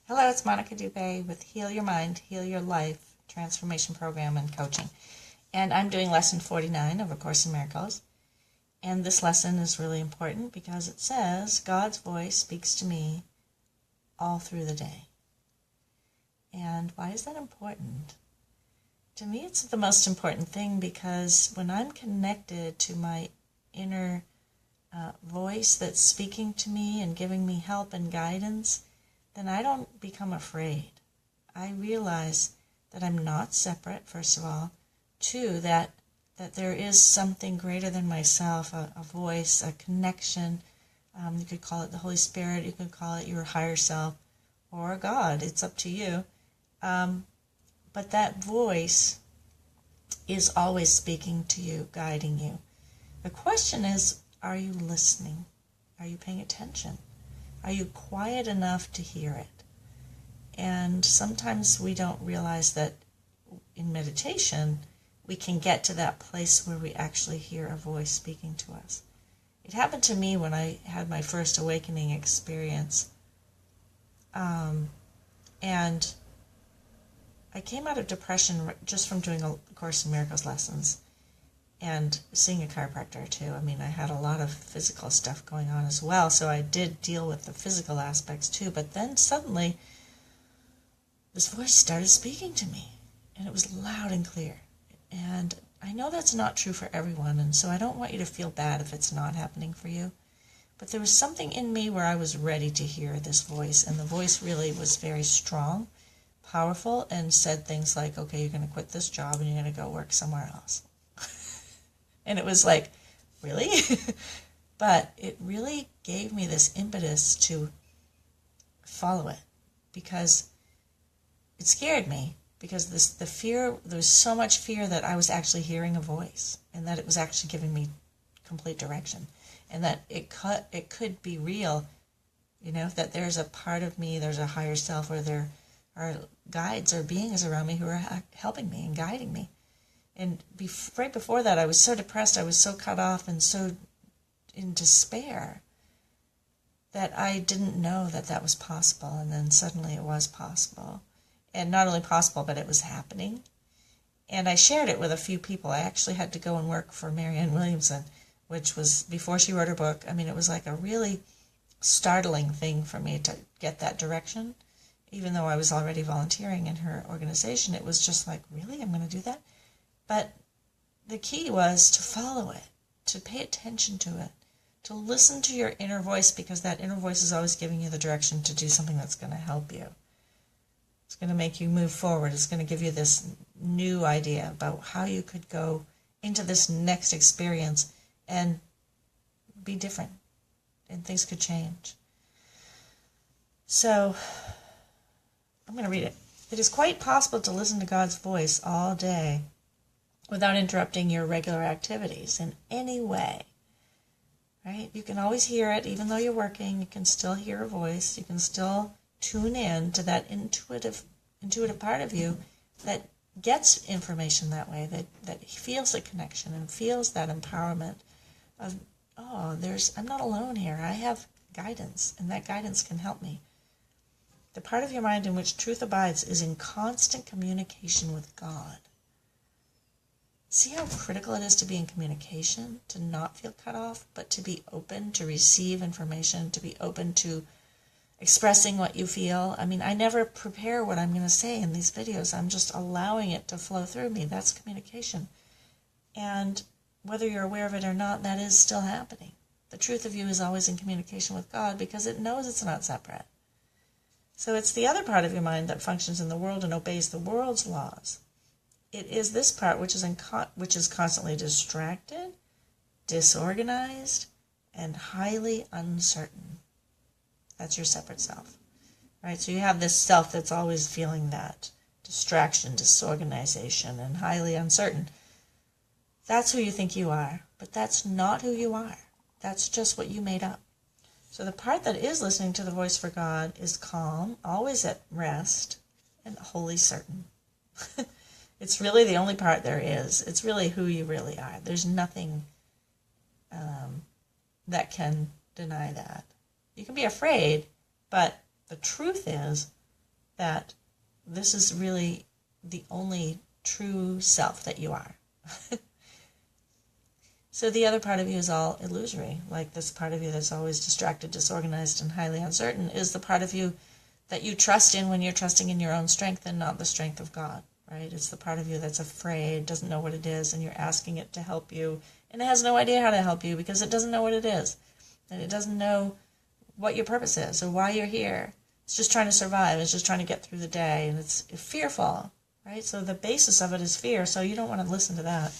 Hello, it's Monica Dubé with Heal Your Mind, Heal Your Life Transformation Program and Coaching. And I'm doing lesson 49 of A Course in Miracles. And this lesson is really important because it says, God's voice speaks to me all through the day. And why is that important? To me, it's the most important thing because when I'm connected to my inner voice that's speaking to me and giving me help and guidance, then I don't become afraid. I realize that I'm not separate, first of all. Two, that there is something greater than myself, a voice, a connection. You could call it the Holy Spirit, you could call it your higher self, or God. It's up to you. But that voice is always speaking to you, guiding you. The question is, are you listening? Are you paying attention? Are you quiet enough to hear it? And sometimes we don't realize that in meditation, we can get to that place where we actually hear a voice speaking to us. It happened to me when I had my first awakening experience. And I came out of depression just from doing A Course in Miracles lessons and seeing a chiropractor too. I mean, I had a lot of physical stuff going on as well, so I did deal with the physical aspects too. But then suddenly, this voice started speaking to me, and it was loud and clear. And I know that's not true for everyone, and so I don't want you to feel bad if it's not happening for you. But there was something in me where I was ready to hear this voice, and the voice really was very strong, powerful, and said things like, okay, you're going to quit this job and you're going to go work somewhere else. And it was like, really? But it really gave me this impetus to follow it because it scared me because the fear, there was so much fear that I was actually hearing a voice and that it was actually giving me complete direction and that it could be real, that there's a part of me, there's a higher self, or there are guides or beings around me who are helping me and guiding me. And right before that, I was so depressed, I was so cut off and so in despair that I didn't know that that was possible. And then suddenly it was possible. And not only possible, but it was happening. And I shared it with a few people. I actually had to go and work for Marianne Williamson, which was before she wrote her book. I mean, it was like a really startling thing for me to get that direction. Even though I was already volunteering in her organization, it was just like, really? I'm going to do that? But the key was to follow it, to pay attention to it, to listen to your inner voice, because that inner voice is always giving you the direction to do something that's going to help you. It's going to make you move forward. It's going to give you this new idea about how you could go into this next experience and be different, and things could change. So, I'm going to read it. It is quite possible to listen to God's voice all day without interrupting your regular activities in any way, right? You can always hear it, even though you're working. You can still hear a voice. You can still tune in to that intuitive part of you that gets information that way, that feels the connection and feels that empowerment of, I'm not alone here. I have guidance, and that guidance can help me. The part of your mind in which truth abides is in constant communication with God. See how critical it is to be in communication, to not feel cut off, but to be open to receive information, to be open to expressing what you feel. I mean, I never prepare what I'm going to say in these videos. I'm just allowing it to flow through me. That's communication. And whether you're aware of it or not, that is still happening. The truth of you is always in communication with God because it knows it's not separate. So it's the other part of your mind that functions in the world and obeys the world's laws. It is this part which is constantly distracted, disorganized, and highly uncertain. That's your separate self, right? So you have this self that's always feeling that distraction, disorganization, and highly uncertain. That's who you think you are, but that's not who you are. That's just what you made up. So the part that is listening to the voice for God is calm, always at rest, and wholly certain. It's really the only part there is. It's really who you really are. There's nothing that can deny that. You can be afraid, but the truth is that this is really the only true self that you are. So the other part of you is all illusory, like this part of you that's always distracted, disorganized, and highly uncertain is the part of you that you trust in when you're trusting in your own strength and not the strength of God, right? It's the part of you that's afraid, doesn't know what it is, and you're asking it to help you, and it has no idea how to help you because it doesn't know what it is, and it doesn't know what your purpose is or why you're here. It's just trying to survive. It's just trying to get through the day, and it's fearful, right? So the basis of it is fear, so you don't want to listen to that.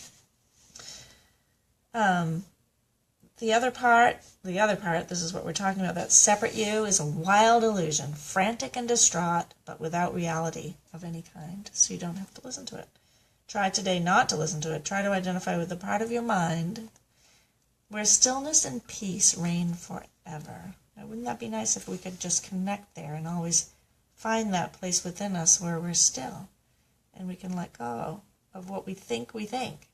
The other part, this is what we're talking about, that separate you is a wild illusion, frantic and distraught, but without reality of any kind, so you don't have to listen to it. Try today not to listen to it. Try to identify with the part of your mind where stillness and peace reign forever. Now, wouldn't that be nice if we could just connect there and always find that place within us where we're still and we can let go of what we think we think.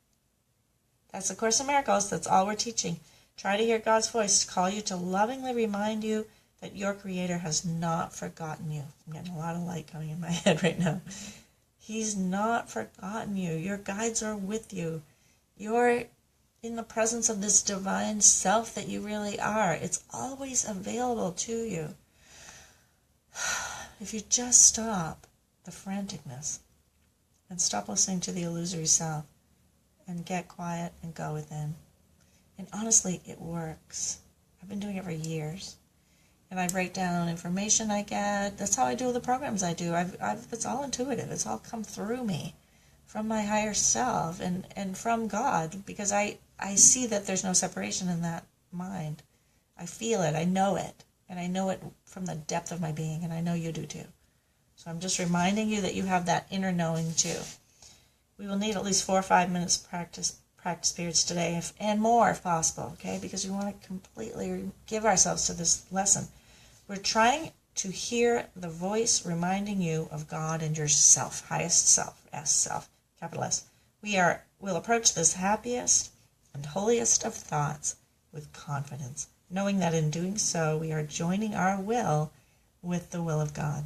That's the Course in Miracles. That's all we're teaching. Try to hear God's voice call you to lovingly remind you that your Creator has not forgotten you. I'm getting a lot of light coming in my head right now. He's not forgotten you. Your guides are with you. You're in the presence of this divine self that you really are. It's always available to you. If you just stop the franticness and stop listening to the illusory self and get quiet and go within. And honestly, it works. I've been doing it for years. And I break down information I get. That's how I do the programs I do. It's all intuitive. It's all come through me from my higher self and from God, because I see that there's no separation in that mind. I feel it. I know it. And I know it from the depth of my being, and I know you do too. So I'm just reminding you that you have that inner knowing too. We will need at least 4 or 5 minutes practice periods today, and more if possible, okay? Because we want to completely give ourselves to this lesson. We're trying to hear the voice reminding you of God and yourself, highest self, S self, capital S. We'll approach this happiest and holiest of thoughts with confidence, knowing that in doing so, we are joining our will with the will of God.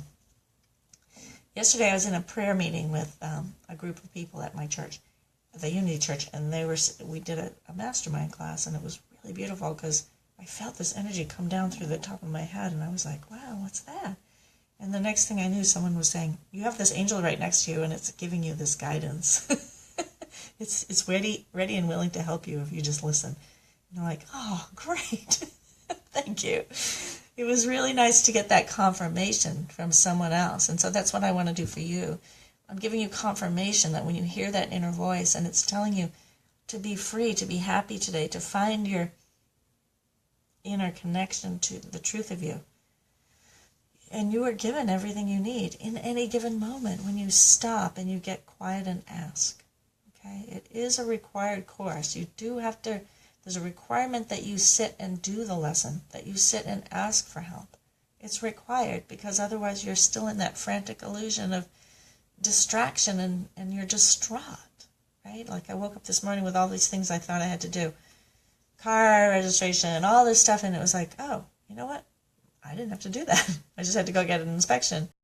Yesterday, I was in a prayer meeting with a group of people at my church, the Unity Church, and we did a mastermind class, and it was really beautiful because I felt this energy come down through the top of my head, and I was like, wow, what's that? And the next thing I knew, someone was saying, you have this angel right next to you, and it's giving you this guidance. It's ready and willing to help you if you just listen. And I'm like, oh, great. Thank you. It was really nice to get that confirmation from someone else. And so that's what I want to do for you. I'm giving you confirmation that when you hear that inner voice and it's telling you to be free, to be happy today, to find your inner connection to the truth of you. And you are given everything you need in any given moment when you stop and you get quiet and ask. Okay? It is a required course. You do have to. There's a requirement that you sit and do the lesson, that you sit and ask for help. It's required because otherwise you're still in that frantic illusion of distraction and you're distraught, right? Like I woke up this morning with all these things I thought I had to do. Car registration and all this stuff, and it was like, oh, you know what? I didn't have to do that. I just had to go get an inspection.